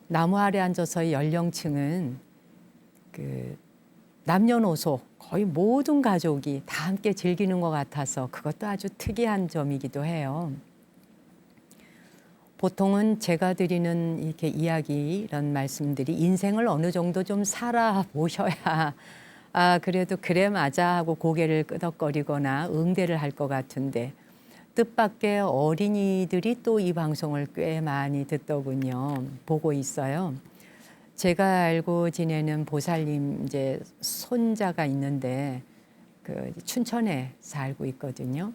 나무 아래 앉아서의 연령층은 그 남녀노소 거의 모든 가족이 다 함께 즐기는 것 같아서 그것도 아주 특이한 점이기도 해요. 보통은 제가 드리는 이렇게 이야기, 이런 말씀들이 인생을 어느 정도 좀 살아보셔야 그래도 그래 맞아 하고 고개를 끄덕거리거나 응대를 할 것 같은데 뜻밖의 어린이들이 또 이 방송을 꽤 많이 듣더군요. 보고 있어요. 제가 알고 지내는 보살님 이제 손자가 있는데 그 춘천에 살고 있거든요.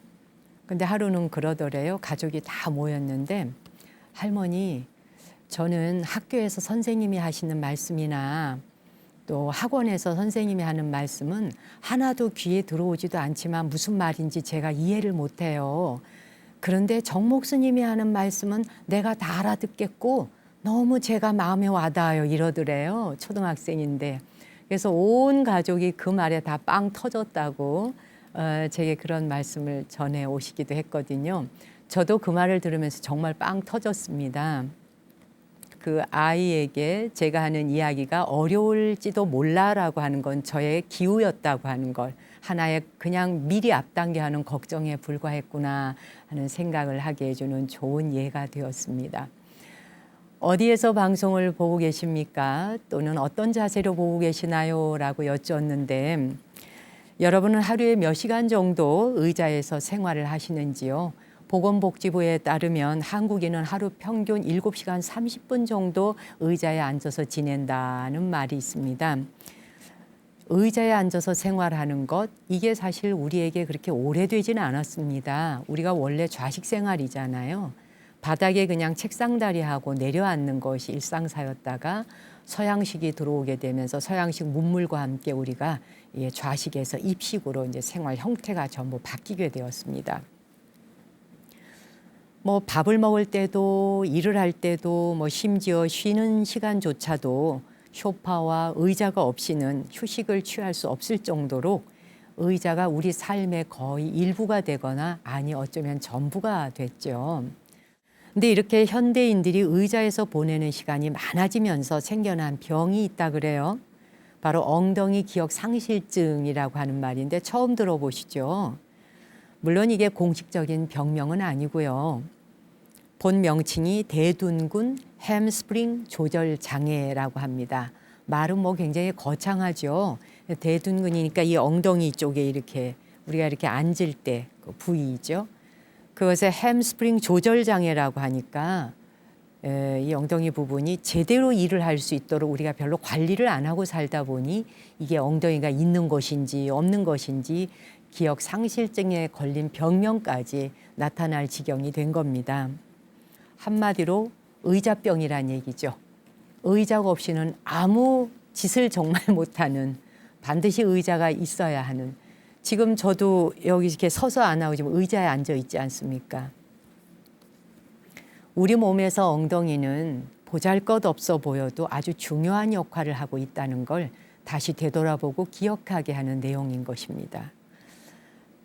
근데 하루는 그러더래요. 가족이 다 모였는데 할머니, 저는 학교에서 선생님이 하시는 말씀이나 또 학원에서 선생님이 하는 말씀은 하나도 귀에 들어오지도 않지만 무슨 말인지 제가 이해를 못해요. 그런데 정목 스님이 하는 말씀은 내가 다 알아듣겠고 너무 제가 마음에 와닿아요 이러더래요. 초등학생인데. 그래서 온 가족이 그 말에 다 빵 터졌다고 제게 그런 말씀을 전해 오시기도 했거든요. 저도 그 말을 들으면서 정말 빵 터졌습니다. 그 아이에게 제가 하는 이야기가 어려울지도 몰라라고 하는 건 저의 기우였다고 하는 걸 하나의 그냥 미리 앞당겨 하는 걱정에 불과했구나 하는 생각을 하게 해주는 좋은 예가 되었습니다. 어디에서 방송을 보고 계십니까? 또는 어떤 자세로 보고 계시나요? 라고 여쭈었는데 여러분은 하루에 몇 시간 정도 의자에서 생활을 하시는지요? 보건복지부에 따르면 한국인은 하루 평균 7시간 30분 정도 의자에 앉아서 지낸다는 말이 있습니다. 의자에 앉아서 생활하는 것, 이게 사실 우리에게 그렇게 오래되지는 않았습니다. 우리가 원래 좌식 생활이잖아요. 바닥에 그냥 책상다리하고 내려앉는 것이 일상사였다가 서양식이 들어오게 되면서 서양식 문물과 함께 우리가 좌식에서 입식으로 이제 생활 형태가 전부 바뀌게 되었습니다. 뭐 밥을 먹을 때도 일을 할 때도 뭐 심지어 쉬는 시간조차도 소파와 의자가 없이는 휴식을 취할 수 없을 정도로 의자가 우리 삶의 거의 일부가 되거나 아니 어쩌면 전부가 됐죠. 근데 이렇게 현대인들이 의자에서 보내는 시간이 많아지면서 생겨난 병이 있다 그래요. 바로 엉덩이 기억 상실증이라고 하는 말인데 처음 들어보시죠? 물론 이게 공식적인 병명은 아니고요. 본 명칭이 대둔근 햄스프링 조절 장애라고 합니다. 말은 뭐 굉장히 거창하죠. 대둔근이니까 이 엉덩이 쪽에 이렇게 우리가 이렇게 앉을 때 그 부위죠. 그것에 햄스프링 조절 장애라고 하니까 이 엉덩이 부분이 제대로 일을 할 수 있도록 우리가 별로 관리를 안 하고 살다 보니 이게 엉덩이가 있는 것인지 없는 것인지 기억 상실증에 걸린 병명까지 나타날 지경이 된 겁니다. 한마디로 의자병이란 얘기죠. 의자가 없이는 아무 짓을 정말 못하는, 반드시 의자가 있어야 하는. 지금 저도 여기 이렇게 서서 안 하고 지금 의자에 앉아 있지 않습니까? 우리 몸에서 엉덩이는 보잘것없어 보여도 아주 중요한 역할을 하고 있다는 걸 다시 되돌아보고 기억하게 하는 내용인 것입니다.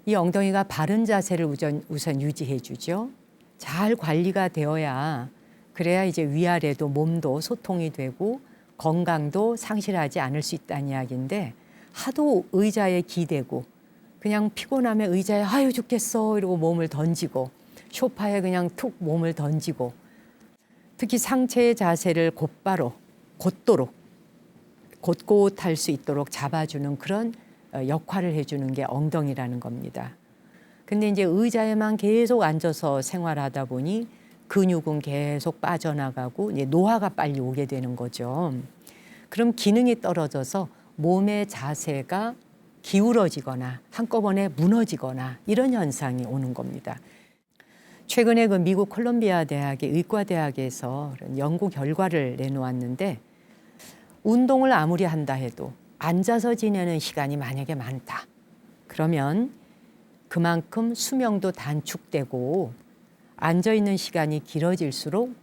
이 엉덩이가 바른 자세를 우선 유지해 주죠. 잘 관리가 되어야 그래야 이제 위아래도 몸도 소통이 되고 건강도 상실하지 않을 수 있다는 이야기인데 하도 의자에 기대고 그냥 피곤하면 의자에 아유 죽겠어 이러고 몸을 던지고 소파에 그냥 툭 몸을 던지고 특히 상체의 자세를 곧바로 곧도록 곧곧할 수 있도록 잡아주는 그런 역할을 해주는 게 엉덩이라는 겁니다. 근데 이제 의자에만 계속 앉아서 생활하다 보니 근육은 계속 빠져나가고 이제 노화가 빨리 오게 되는 거죠. 그럼 기능이 떨어져서 몸의 자세가 기울어지거나 한꺼번에 무너지거나 이런 현상이 오는 겁니다. 최근에 그 미국 콜롬비아 대학의 의과대학에서 연구 결과를 내놓았는데 운동을 아무리 한다 해도 앉아서 지내는 시간이 만약에 많다. 그러면 그만큼 수명도 단축되고 앉아있는 시간이 길어질수록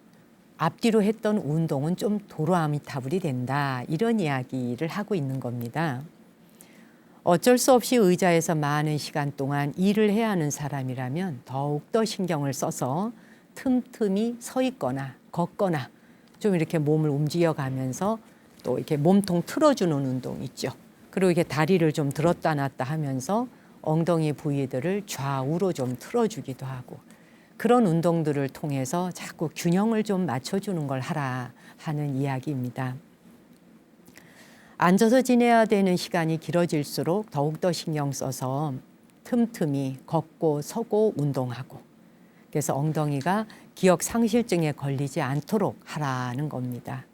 앞뒤로 했던 운동은 좀 도로아미타불이 된다. 이런 이야기를 하고 있는 겁니다. 어쩔 수 없이 의자에서 많은 시간 동안 일을 해야 하는 사람이라면 더욱더 신경을 써서 틈틈이 서 있거나 걷거나 좀 이렇게 몸을 움직여가면서 또 이렇게 몸통 틀어주는 운동 있죠. 그리고 이렇게 다리를 좀 들었다 놨다 하면서 엉덩이 부위들을 좌우로 좀 틀어주기도 하고 그런 운동들을 통해서 자꾸 균형을 좀 맞춰주는 걸 하라 하는 이야기입니다. 앉아서 지내야 되는 시간이 길어질수록 더욱더 신경 써서 틈틈이 걷고 서고 운동하고 그래서 엉덩이가 기억 상실증에 걸리지 않도록 하라는 겁니다.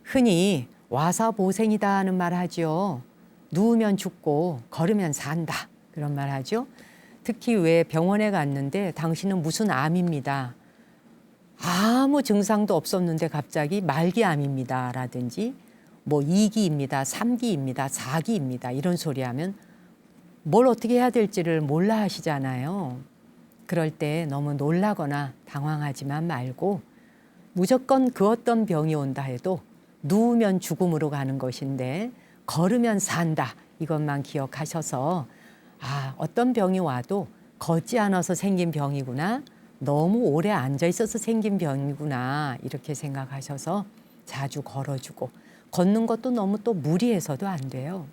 흔히 와사보생이다 하는 말 하죠. 누우면 죽고 걸으면 산다 그런 말 하죠. 특히 왜 병원에 갔는데 당신은 무슨 암입니다. 아무 증상도 없었는데 갑자기 말기암입니다 라든지 뭐 2기입니다, 3기입니다, 4기입니다 이런 소리 하면 뭘 어떻게 해야 될지를 몰라 하시잖아요. 그럴 때 너무 놀라거나 당황하지만 말고 무조건 그 어떤 병이 온다 해도 누우면 죽음으로 가는 것인데 걸으면 산다 이것만 기억하셔서 어떤 병이 와도 걷지 않아서 생긴 병이구나 너무 오래 앉아 있어서 생긴 병이구나 이렇게 생각하셔서 자주 걸어주고 걷는 것도 너무 또 무리해서도 안 돼요.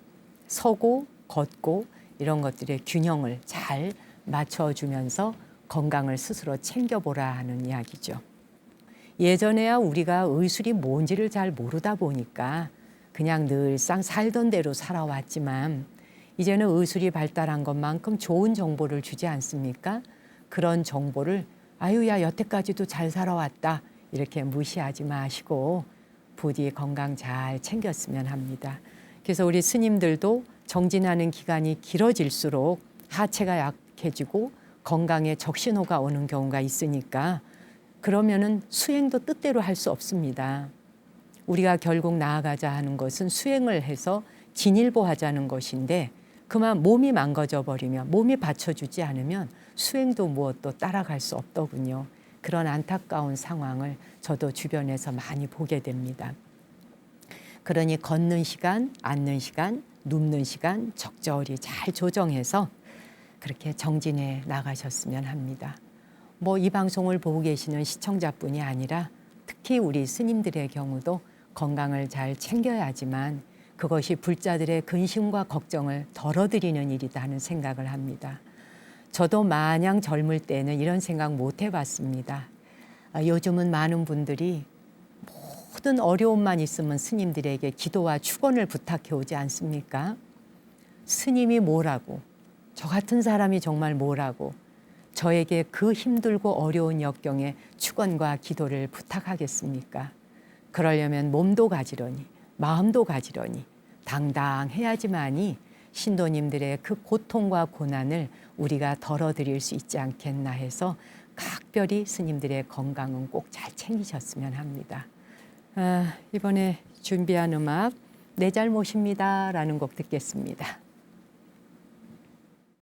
서고 걷고 이런 것들의 균형을 잘 맞춰주면서 건강을 스스로 챙겨보라 하는 이야기죠. 예전에야 우리가 의술이 뭔지를 잘 모르다 보니까 그냥 늘상 살던 대로 살아왔지만 이제는 의술이 발달한 것만큼 좋은 정보를 주지 않습니까? 그런 정보를 아유야 여태까지도 잘 살아왔다 이렇게 무시하지 마시고 부디 건강 잘 챙겼으면 합니다. 그래서 우리 스님들도 정진하는 기간이 길어질수록 하체가 약해지고 건강에 적신호가 오는 경우가 있으니까 그러면은 수행도 뜻대로 할 수 없습니다. 우리가 결국 나아가자 하는 것은 수행을 해서 진일보하자는 것인데 그만 몸이 망가져 버리면 몸이 받쳐주지 않으면 수행도 무엇도 따라갈 수 없더군요. 그런 안타까운 상황을 저도 주변에서 많이 보게 됩니다. 그러니 걷는 시간, 앉는 시간, 눕는 시간 적절히 잘 조정해서 그렇게 정진해 나가셨으면 합니다. 뭐 이 방송을 보고 계시는 시청자뿐이 아니라 특히 우리 스님들의 경우도 건강을 잘 챙겨야지만 그것이 불자들의 근심과 걱정을 덜어드리는 일이다 하는 생각을 합니다. 저도 마냥 젊을 때는 이런 생각 못 해봤습니다. 요즘은 많은 분들이 모든 어려움만 있으면 스님들에게 기도와 축원을 부탁해 오지 않습니까? 스님이 뭐라고, 저 같은 사람이 정말 뭐라고 저에게 그 힘들고 어려운 역경에 축원과 기도를 부탁하겠습니까? 그러려면 몸도 가지러니 마음도 가지러니 당당해야지만이 신도님들의 그 고통과 고난을 우리가 덜어드릴 수 있지 않겠나 해서 각별히 스님들의 건강은 꼭 잘 챙기셨으면 합니다. 이번에 준비한 음악 내 잘못입니다 라는 곡 듣겠습니다.